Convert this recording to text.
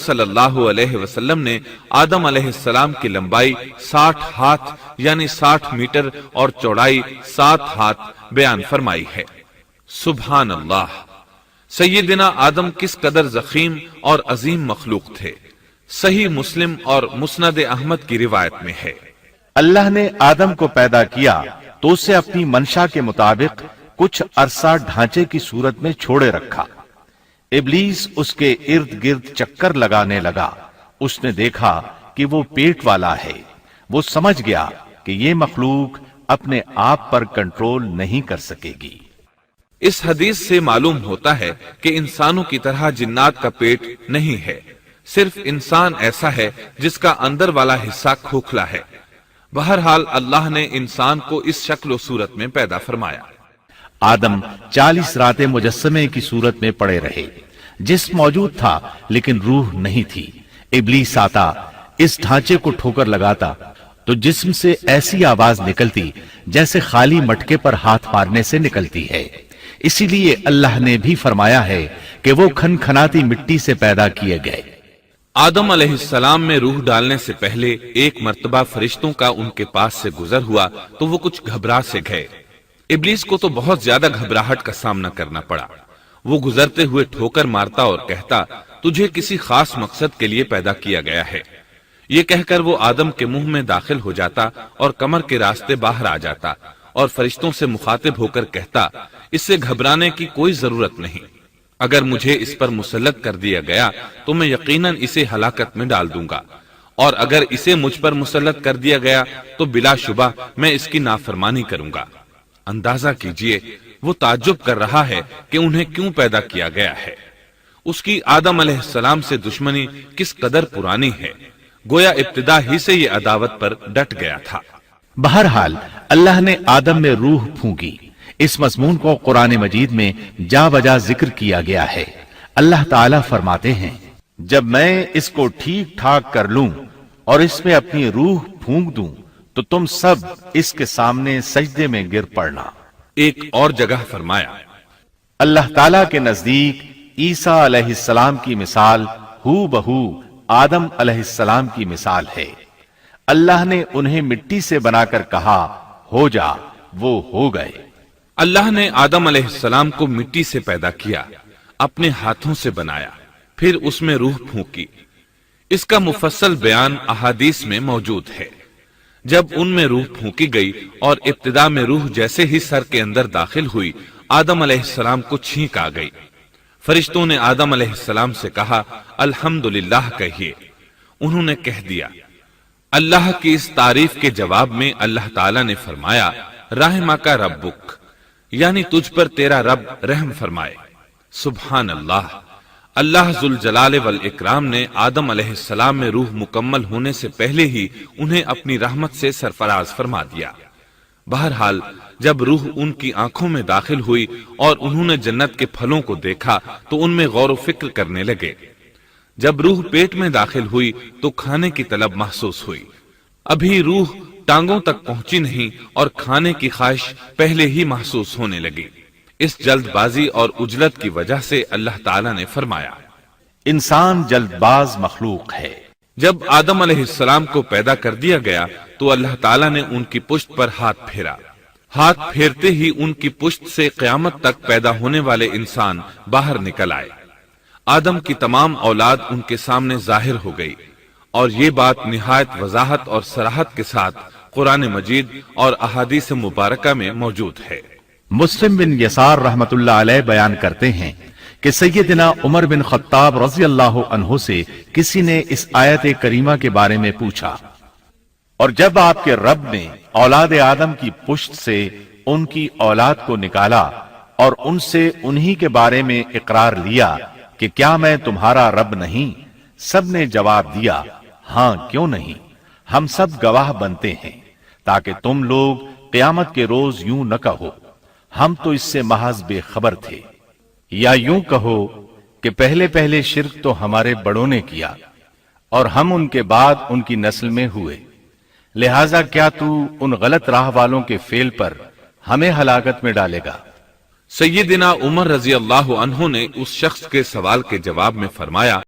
صلی اللہ علیہ وسلم نے آدم علیہ السلام کی لمبائی 60 ہاتھ یعنی 60 میٹر اور چوڑائی 7 ہاتھ بیان فرمائی ہے۔ سبحان اللہ! سیدنا آدم کس قدر ضخیم اور عظیم مخلوق تھے۔ صحیح مسلم اور مسند احمد کی روایت میں ہے، اللہ نے آدم کو پیدا کیا تو اسے اپنی منشا کے مطابق کچھ عرصہ ڈھانچے کی صورت میں چھوڑے رکھا۔ ابلیس اس کے ارد گرد چکر لگانے لگا۔ اس نے دیکھا کہ وہ پیٹ والا ہے۔ وہ سمجھ گیا کہ یہ مخلوق اپنے آپ پر کنٹرول نہیں کر سکے گی۔ اس حدیث سے معلوم ہوتا ہے کہ انسانوں کی طرح جنات کا پیٹ نہیں ہے، صرف انسان ایسا ہے جس کا اندر والا حصہ کھوکھلا ہے۔ بہرحال اللہ نے انسان کو اس شکل و صورت میں پیدا فرمایا۔ آدم 40 راتیں مجسمے کی صورت میں پڑے رہے۔ جسم موجود تھا لیکن روح نہیں تھی۔ ابلیس آتا، اس ڈھانچے کو ٹھوکر لگاتا تو جسم سے ایسی آواز نکلتی جیسے خالی مٹکے پر ہاتھ مارنے سے نکلتی ہے۔ اسی لیے اللہ نے بھی فرمایا ہے کہ وہ کھنکھناتی مٹی سے پیدا کیے گئے۔ آدم علیہ السلام میں روح ڈالنے سے پہلے ایک مرتبہ فرشتوں کا ان کے پاس سے گزر ہوا تو وہ کچھ گھبرا سے گئے۔ ابلیس کو تو بہت زیادہ گھبراہٹ کا سامنا کرنا پڑا۔ وہ گزرتے ہوئے ٹھوکر مارتا اور کہتا، تجھے کسی خاص مقصد کے لیے پیدا کیا گیا ہے۔ یہ کہہ کر وہ آدم کے منہ میں داخل ہو جاتا اور کمر کے راستے باہر آ جاتا اور فرشتوں سے مخاطب ہو کر کہتا، اس سے گھبرانے کی کوئی ضرورت نہیں۔ اگر مجھے اس پر مسلط کر دیا گیا تو میں یقیناً اسے ہلاکت میں ڈال دوں گا، اور اگر اسے مجھ پر مسلط کر دیا گیا تو بلا شبہ میں اس کی نافرمانی کروں گا۔ اندازہ کیجئے وہ تعجب کر رہا ہے کہ انہیں کیوں پیدا کیا گیا ہے۔ اس کی آدم علیہ السلام سے دشمنی کس قدر پرانی ہے، گویا ابتدا ہی سے یہ عداوت پر ڈٹ گیا تھا۔ بہرحال اللہ نے آدم میں روح پھونکی۔ اس مضمون کو قرآن مجید میں جا بجا ذکر کیا گیا ہے۔ اللہ تعالیٰ فرماتے ہیں، جب میں اس کو ٹھیک ٹھاک کر لوں اور اس میں اپنی روح پھونک دوں تو تم سب اس کے سامنے سجدے میں گر پڑنا۔ ایک اور جگہ فرمایا، اللہ تعالیٰ کے نزدیک عیسیٰ علیہ السلام کی مثال ہو بہو آدم علیہ السلام کی مثال ہے۔ اللہ نے انہیں مٹی سے بنا کر کہا، ہو جا، وہ ہو گئے۔ اللہ نے آدم علیہ السلام کو مٹی سے پیدا کیا، اپنے ہاتھوں سے بنایا، پھر اس میں روح پھونکی۔ اس کا مفصل بیان احادیث میں موجود ہے۔ جب ان میں روح پھونکی گئی اور ابتدا میں روح جیسے ہی سر کے اندر داخل ہوئی، آدم علیہ السلام کو چھینک آ گئی۔ فرشتوں نے آدم علیہ السلام سے کہا، الحمدللہ کہیے۔ انہوں نے کہہ دیا۔ اللہ کی اس تعریف کے جواب میں اللہ تعالیٰ نے فرمایا، رحمک ربک، یعنی تجھ پر تیرا رب رحم فرمائے۔ سبحان اللہ! اللہ ذوالجلال والاکرام نے آدم علیہ السلام میں روح مکمل ہونے سے پہلے ہی انہیں اپنی رحمت سے سرفراز فرما دیا۔ بہرحال جب روح ان کی آنکھوں میں داخل ہوئی اور انہوں نے جنت کے پھلوں کو دیکھا تو ان میں غور و فکر کرنے لگے۔ جب روح پیٹ میں داخل ہوئی تو کھانے کی طلب محسوس ہوئی۔ ابھی روح ٹانگوں تک پہنچی نہیں اور کھانے کی خواہش پہلے ہی محسوس ہونے لگی۔ اس جلد بازی اور عجلت کی وجہ سے اللہ تعالیٰ نے فرمایا، انسان جلد باز مخلوق ہے۔ جب آدم علیہ السلام کو پیدا کر دیا گیا تو اللہ تعالیٰ نے ان کی پشت پر ہاتھ پھیرا۔ ہاتھ پھیرتے ہی ان کی پشت سے قیامت تک پیدا ہونے والے انسان باہر نکل آئے۔ آدم کی تمام اولاد ان کے سامنے ظاہر ہو گئی، اور یہ بات نہایت وضاحت اور صراحت کے ساتھ قرآن مجید اور احادیث مبارکہ میں موجود ہے۔ مسلم بن یسار رحمت اللہ علیہ بیان کرتے ہیں کہ سیدنا عمر بن خطاب رضی اللہ عنہ سے کسی نے اس آیت کریمہ کے بارے میں پوچھا، اور جب آپ کے رب نے اولاد آدم کی پشت سے ان کی اولاد کو نکالا اور ان سے انہی کے بارے میں اقرار لیا کہ کیا میں تمہارا رب نہیں، سب نے جواب دیا، ہاں کیوں نہیں، ہم سب گواہ بنتے ہیں، تاکہ تم لوگ قیامت کے روز یوں نہ کہو ہم تو اس سے محض بے خبر تھے، یا یوں کہو کہ پہلے پہلے شرک تو ہمارے بڑوں نے کیا اور ہم ان کے بعد ان کی نسل میں ہوئے، لہذا کیا تو ان غلط راہ والوں کے فعل پر ہمیں ہلاکت میں ڈالے گا۔ سیدنا عمر رضی اللہ عنہ نے اس شخص کے سوال کے جواب میں فرمایا،